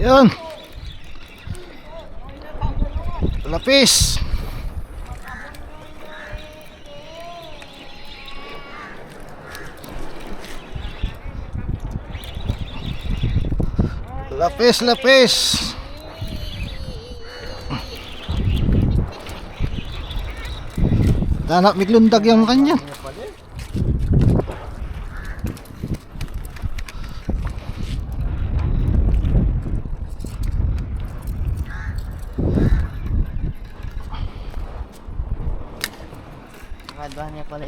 Yun. Lapis. Lapis, lapis. Tanak miglundag yung kanya. Kadwa niya pala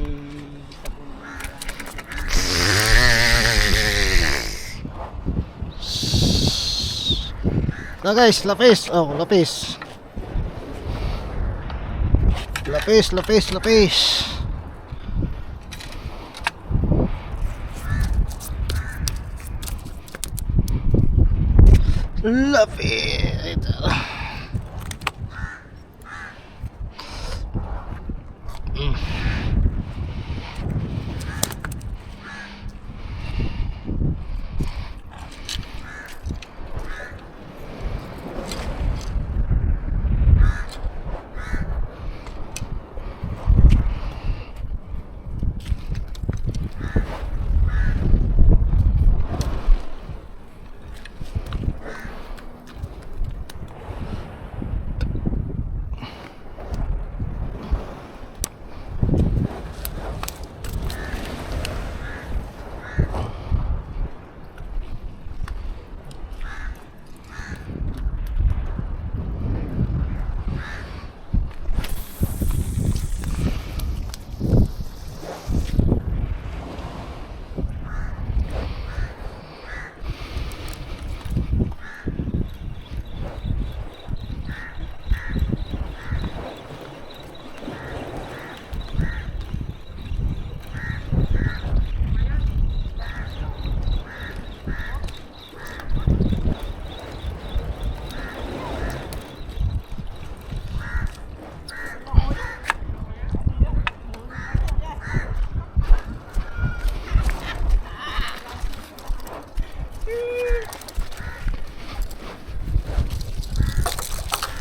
Na guys, lapis. Oh, lapis. Lapis, lapis, lapis. Lapis.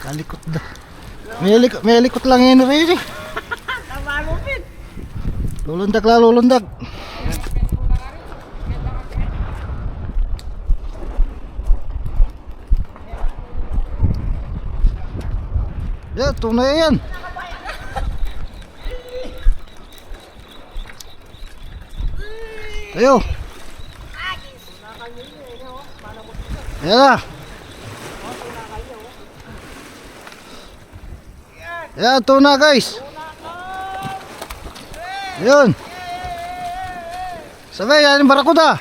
Kalikot dah. May likot lang yun rin eh. Tamalupit. Lulundag lah, lulundag. Ya, tunay yan. Ayo. Ayan na. Ayan, tuna guys. Ayan. Sabay, yan yung barakuda.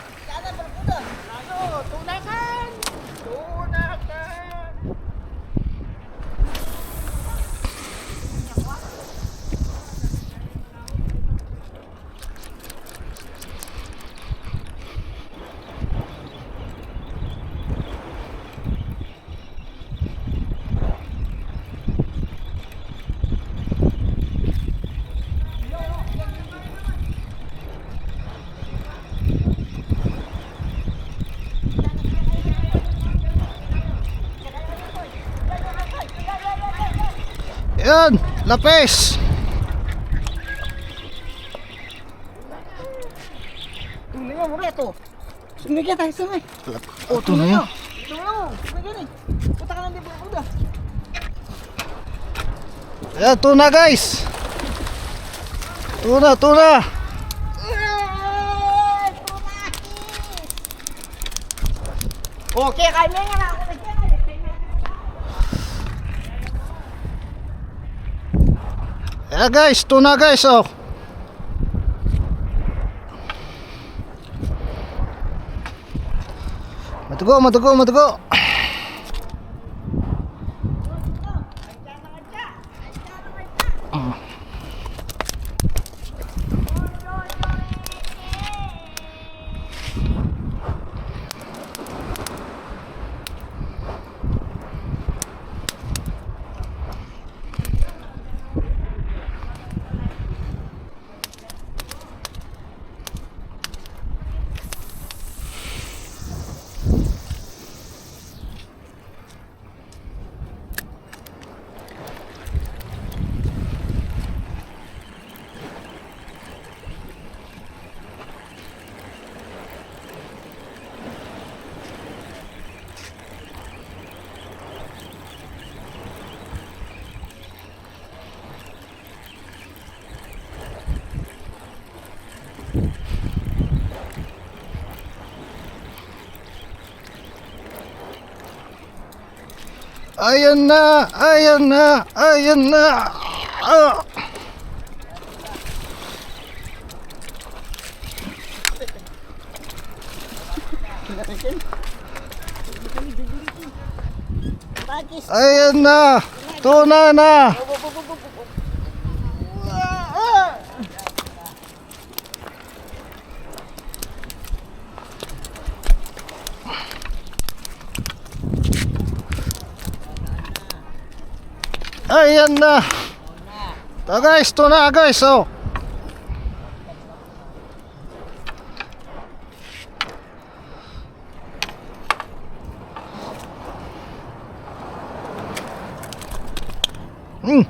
Yan, lapis. Tunay mo mura ito. Sumigyan tayo sumay. Oh, tunay yan. Tunay mo. Sumigyan eh. Punta ka lang din po da. Yan, tuna guys. Tuna, tuna. Okay, kaya nga na ako. Yan guys, tuna guys, oh. Matugo, matugo, matugo. Ayan na, ayan na, ayan na. Ah. Bagis. Ayan na. Tuna na. Ayan na. Ito guys, tuna guys. Oh. Hmm.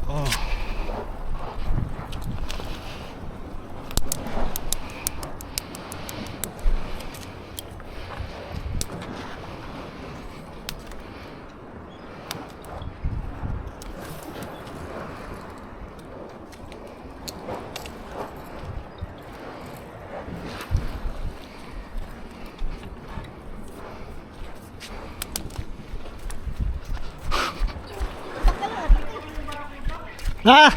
Oh. Ha?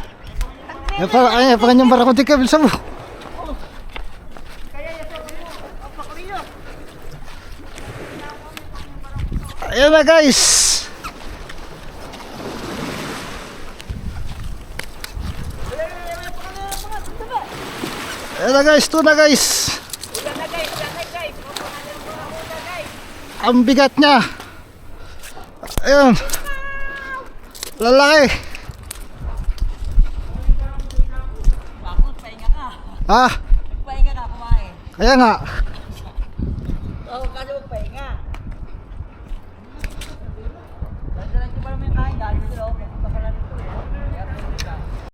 Ay, pa kanyang barako di ka bilsa mo. Ayan na guys. Ayan na guys, tuna guys. Ang bigat niya. Ayan. Lalaki. Bakit, pahinga ka. Ha? Pahinga ka kumain. Kaya nga.